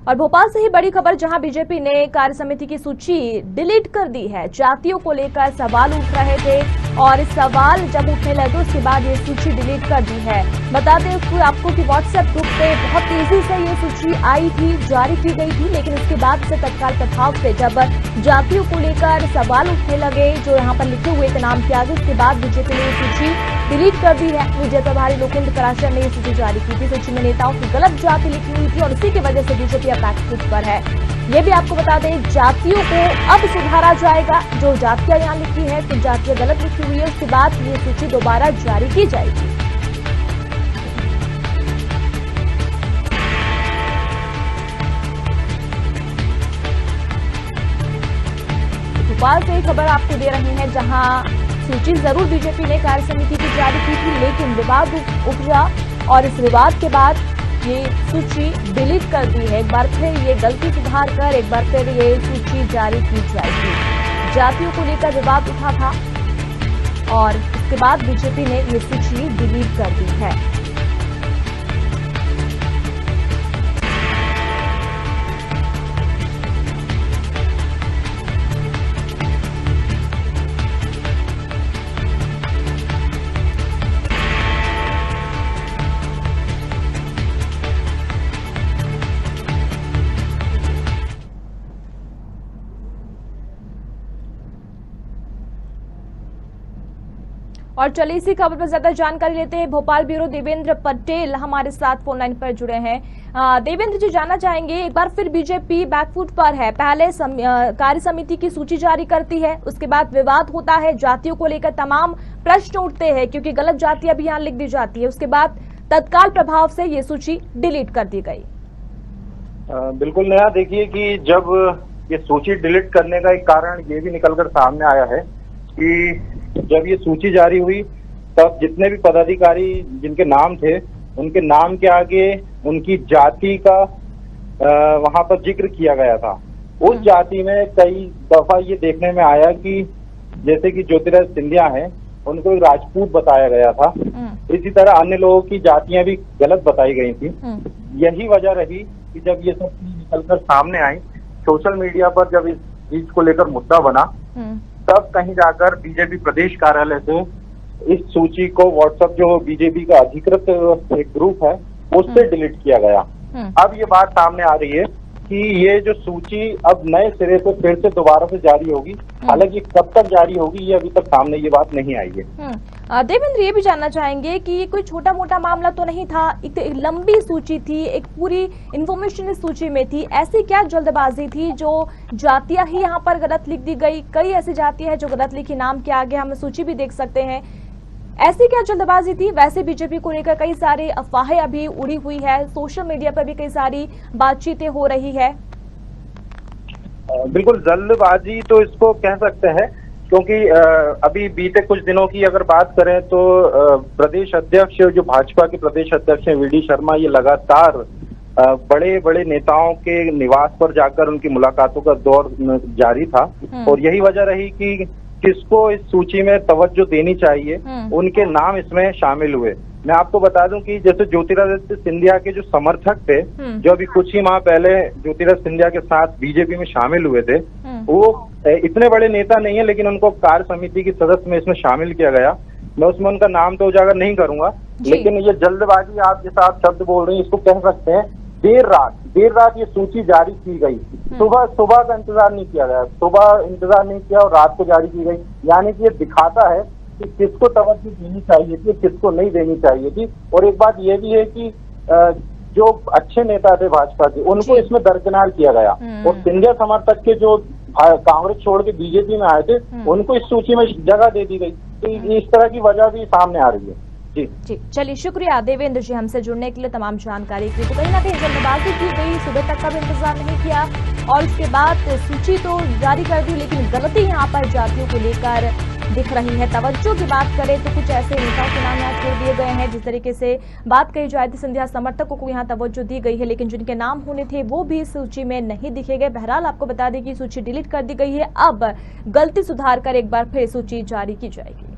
और भोपाल से ही बड़ी खबर, जहां बीजेपी ने कार्य समिति की सूची डिलीट कर दी है। जातियों को लेकर सवाल उठ रहे थे और इस सवाल जब उठने लगे उसके बाद ये सूची डिलीट कर दी है। बता दें आपको कि व्हाट्सएप ग्रुप पे बहुत तेजी से ये सूची आई थी, जारी की गई थी, लेकिन उसके बाद से तत्काल प्रभाव से जब जातियों को लेकर सवाल उठने लगे, जो यहाँ पर लिखे हुए थे नाम के आगे, उसके बाद बीजेपी ने ये सूची डिलीट कर दी है। मीडिया प्रभारी लोकेंद्र कराशर ने ये सूची जारी की थी। सूची में नेताओं की गलत जाति लिखी हुई थी और उसी की वजह से बीजेपी अब बैकफुट पर है। ये भी आपको बता दें, जातियों को अब सुधारा जाएगा। जो जातियां यहाँ लिखी है, कुछ जातियां गलत लिखी हुई है, उसके बाद ये सूची दोबारा जारी की जाएगी। भोपाल से खबर आपको दे रही है, जहां सूची जरूर बीजेपी ने कार्य समिति की जारी की थी, लेकिन विवाद उपजा और इस विवाद के बाद ये सूची डिलीट कर दी है। एक बार फिर ये गलती सुधार कर एक बार फिर ये सूची जारी की जाएगी। जातियों को लेकर विवाद उठा था और इसके बाद बीजेपी ने ये सूची डिलीट कर दी है। और चलिए इसी खबर पर ज्यादा जानकारी लेते हैं। भोपाल ब्यूरो देवेंद्र पटेल हमारे साथ फोन लाइन पर जुड़े हैं। देवेंद्र जी, जानना चाहेंगे, एक बार फिर बीजेपी बैकफुट पर है। पहले कार्य समिति की सूची जारी करती है, उसके बाद विवाद होता है, जातियों को लेकर तमाम प्रश्न उठते हैं क्योंकि गलत जातियां भी यहाँ लिख दी जाती है। उसके बाद तत्काल प्रभाव से ये सूची डिलीट कर दी गई। बिल्कुल नया, देखिए कि जब ये सूची डिलीट करने का एक कारण ये भी निकलकर सामने आया है कि जब ये सूची जारी हुई तब जितने भी पदाधिकारी जिनके नाम थे, उनके नाम के आगे उनकी जाति का वहां पर जिक्र किया गया था। उस जाति में कई दफा ये देखने में आया कि जैसे कि ज्योतिराज सिंधिया है, उनको एक राजपूत बताया गया था। इसी तरह अन्य लोगों की जातियां भी गलत बताई गई थी। यही वजह रही कि जब ये सब चीज निकलकर सामने आई, सोशल मीडिया पर जब इस चीज को लेकर मुद्दा बना, तब कहीं जाकर बीजेपी प्रदेश कार्यालय से इस सूची को व्हाट्सएप जो बीजेपी का अधिकृत एक ग्रुप है उससे डिलीट किया गया। अब ये बात सामने आ रही है कि ये जो सूची अब नए सिरे से फिर से दोबारा से जारी होगी। हालांकि कब तक जारी होगी ये अभी तक सामने ये बात नहीं आई है। देवेंद्र, ये भी जानना चाहेंगे कि ये कोई छोटा मोटा मामला तो नहीं था, एक लंबी सूची थी, एक पूरी इंफॉर्मेशन इस सूची में थी। ऐसी क्या जल्दबाजी थी जो जातियां ही यहाँ पर गलत लिख दी गई? कई ऐसी जातियां हैं जो गलत लिखी, नाम के आगे हम सूची भी देख सकते हैं। ऐसी क्या जल्दबाजी थी? वैसे बीजेपी को लेकर कई सारी अफवाहें अभी उड़ी हुई है, सोशल मीडिया पर भी कई सारी बातचीतें हो रही है। बिल्कुल जल्दबाजी तो इसको कह सकते हैं, क्योंकि अभी बीते कुछ दिनों की अगर बात करें तो प्रदेश अध्यक्ष, जो भाजपा के प्रदेश अध्यक्ष हैं वी.डी. शर्मा, ये लगातार बड़े बड़े नेताओं के निवास पर जाकर उनकी मुलाकातों का दौर जारी था। और यही वजह रही कि किसको इस सूची में तवज्जो देनी चाहिए, उनके नाम इसमें शामिल हुए। मैं आपको बता दूं कि जैसे ज्योतिरादित्य सिंधिया के जो समर्थक थे, जो अभी कुछ ही माह पहले ज्योतिरादित्य सिंधिया के साथ बीजेपी में शामिल हुए थे, वो इतने बड़े नेता नहीं है, लेकिन उनको कार्य समिति की सदस्य में इसमें शामिल किया गया। मैं उसमें उनका नाम तो उजागर नहीं करूंगा, लेकिन ये जल्दबाजी आप जैसा आप शब्द बोल रहे हैं, इसको कह सकते हैं देर रात ये सूची जारी की गई। सुबह का इंतजार नहीं किया गया, सुबह इंतजार नहीं किया और रात को जारी की गई। यानी कि ये दिखाता है कि किसको तवज्जो देनी चाहिए थी, किसको नहीं देनी चाहिए थी। और एक बात ये भी है कि जो अच्छे नेता थे भाजपा के, उनको इसमें दरकिनार किया गया। और सिंधिया समर्थक के जो कांग्रेस छोड़ के बीजेपी में आए थे, उनको इस सूची में जगह दे दी गई। तो इस तरह की वजह भी सामने आ रही है। जी, चलिए शुक्रिया देवेंद्र जी हमसे जुड़ने के लिए, तमाम जानकारी के लिए। तो कहीं ना कहीं जल्दबाजी की गई, सुबह तक का भी इंतजार नहीं किया और उसके बाद सूची तो जारी कर दी, लेकिन गलती यहाँ पर जातियों को लेकर दिख रही है। तवज्जो की बात करें तो कुछ ऐसे नेताओं के नाम यहाँ छोड़ दिए गए हैं, जिस तरीके से बात कही जाए थी सिंधिया समर्थकों को यहाँ तवज्जो दी गई है, लेकिन जिनके नाम होने थे वो भी इस सूची में नहीं दिखे गए। बहरहाल आपको बता दें कि सूची डिलीट कर दी गई है। अब गलती सुधार कर एक बार फिर सूची जारी की जाएगी।